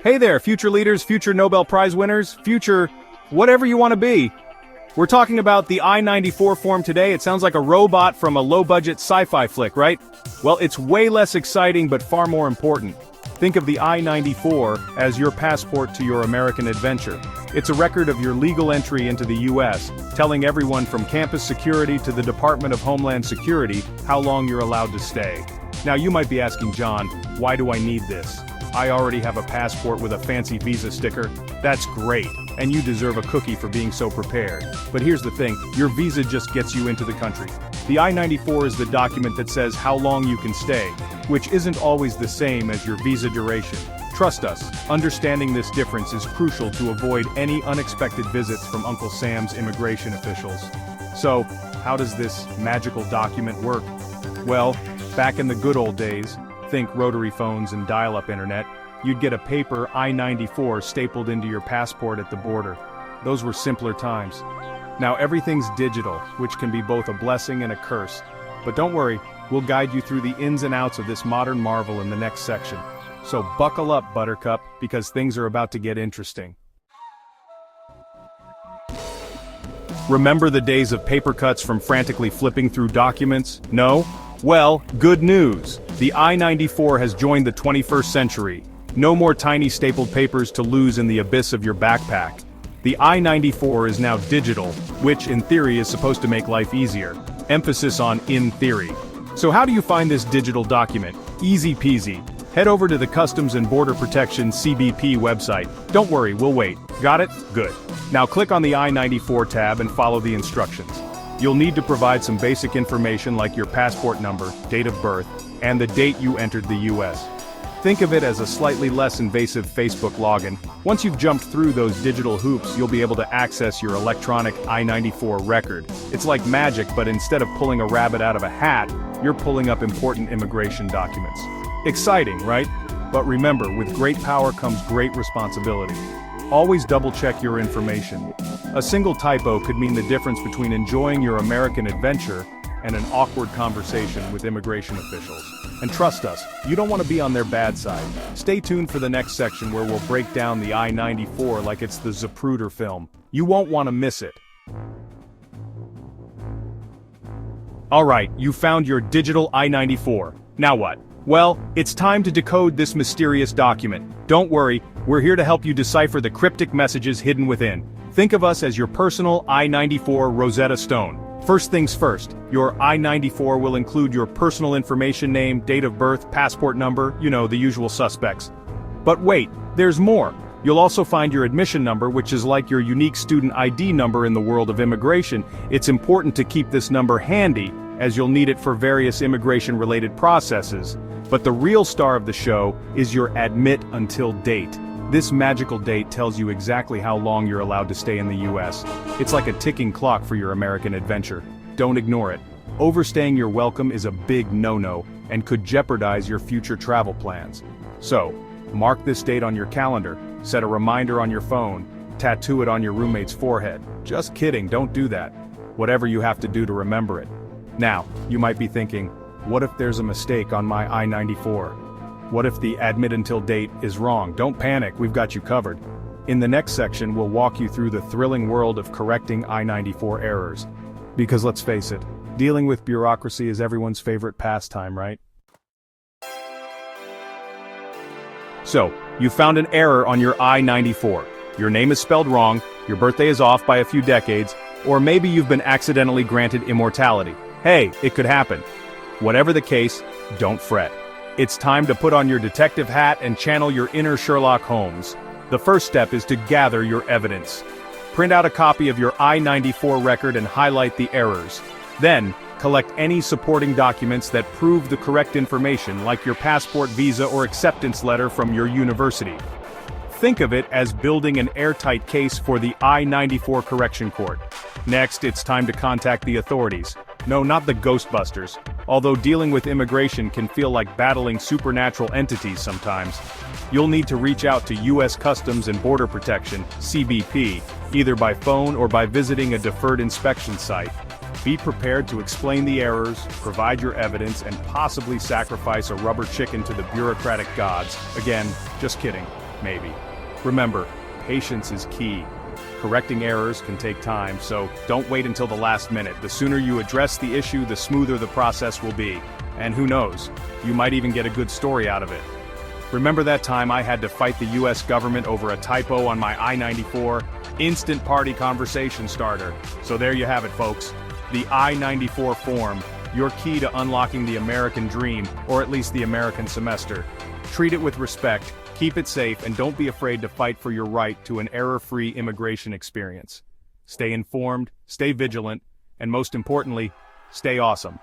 Hey there, future leaders, future Nobel Prize winners, future whatever you want to be. We're talking about the I-94 form today. It sounds like a robot from a low-budget sci-fi flick, right? Well, it's way less exciting but far more important. Think of the I-94 as your passport to your American adventure. It's a record of your legal entry into the US, telling everyone from campus security to the Department of Homeland Security how long you're allowed to stay. Now you might be asking, John, why do I need this? I already have a passport with a fancy visa sticker. That's great, and you deserve a cookie for being so prepared. But here's the thing, your visa just gets you into the country. The I-94 is the document that says how long you can stay, which isn't always the same as your visa duration. Trust us, understanding this difference is crucial to avoid any unexpected visits from Uncle Sam's immigration officials. So, how does this magical document work? Well, back in the good old days, think rotary phones and dial-up internet, you'd get a paper I-94 stapled into your passport at the border. Those were simpler times. Now everything's digital, which can be both a blessing and a curse. But don't worry, we'll guide you through the ins and outs of this modern marvel in the next section. So buckle up, Buttercup, because things are about to get interesting. Remember the days of paper cuts from frantically flipping through documents? No? Well, good news! The I-94 has joined the 21st century. No more tiny stapled papers to lose in the abyss of your backpack. The I-94 is now digital, which in theory is supposed to make life easier. Emphasis on in theory. So how do you find this digital document? Easy peasy. Head over to the Customs and Border Protection (CBP) website. Don't worry, we'll wait. Got it? Good. Now click on the I-94 tab and follow the instructions. You'll need to provide some basic information like your passport number, date of birth, and the date you entered the US. Think of it as a slightly less invasive Facebook login. Once you've jumped through those digital hoops, you'll be able to access your electronic I-94 record. It's like magic, but instead of pulling a rabbit out of a hat, you're pulling up important immigration documents. Exciting, right? But remember, with great power comes great responsibility. Always double-check your information. A single typo could mean the difference between enjoying your American adventure and an awkward conversation with immigration officials. And trust us, you don't want to be on their bad side. Stay tuned for the next section where we'll break down the I-94 like it's the Zapruder film. You won't want to miss it. Alright, you found your digital I-94. Now what? Well, it's time to decode this mysterious document. Don't worry, we're here to help you decipher the cryptic messages hidden within. Think of us as your personal I-94 Rosetta Stone. First things first, your I-94 will include your personal information, name, date of birth, passport number, the usual suspects. But wait, there's more. You'll also find your admission number, which is like your unique student ID number in the world of immigration. It's important to keep this number handy, as you'll need it for various immigration-related processes. But the real star of the show is your admit until date. This magical date tells you exactly how long you're allowed to stay in the US. It's like a ticking clock for your American adventure. Don't ignore it. Overstaying your welcome is a big no-no and could jeopardize your future travel plans. So, mark this date on your calendar, set a reminder on your phone, tattoo it on your roommate's forehead. Just kidding, don't do that. Whatever you have to do to remember it. Now, you might be thinking, what if there's a mistake on my I-94? What if the admit until date is wrong? Don't panic, we've got you covered. In the next section, we'll walk you through the thrilling world of correcting I-94 errors. Because let's face it, dealing with bureaucracy is everyone's favorite pastime, right? So, you found an error on your I-94. Your name is spelled wrong, your birthday is off by a few decades, or maybe you've been accidentally granted immortality. Hey, it could happen. Whatever the case, don't fret. It's time to put on your detective hat and channel your inner Sherlock Holmes. The first step is to gather your evidence. Print out a copy of your I-94 record and highlight the errors. Then, collect any supporting documents that prove the correct information, like your passport, visa, or acceptance letter from your university. Think of it as building an airtight case for the I-94 correction court. Next, it's time to contact the authorities. No, not the Ghostbusters. Although dealing with immigration can feel like battling supernatural entities sometimes. You'll need to reach out to U.S. Customs and Border Protection, CBP, either by phone or by visiting a deferred inspection site. Be prepared to explain the errors, provide your evidence, and possibly sacrifice a rubber chicken to the bureaucratic gods. Again, just kidding, maybe. Remember, patience is key. Correcting errors can take time, so don't wait until the last minute. The sooner you address the issue, the smoother the process will be. And who knows, you might even get a good story out of it. Remember that time I had to fight the US government over a typo on my I-94? Instant party conversation starter. So there you have it, folks. The I-94 form, your key to unlocking the American dream, or at least the American semester. Treat it with respect, keep it safe, and don't be afraid to fight for your right to an error-free immigration experience. Stay informed, stay vigilant, and most importantly, stay awesome.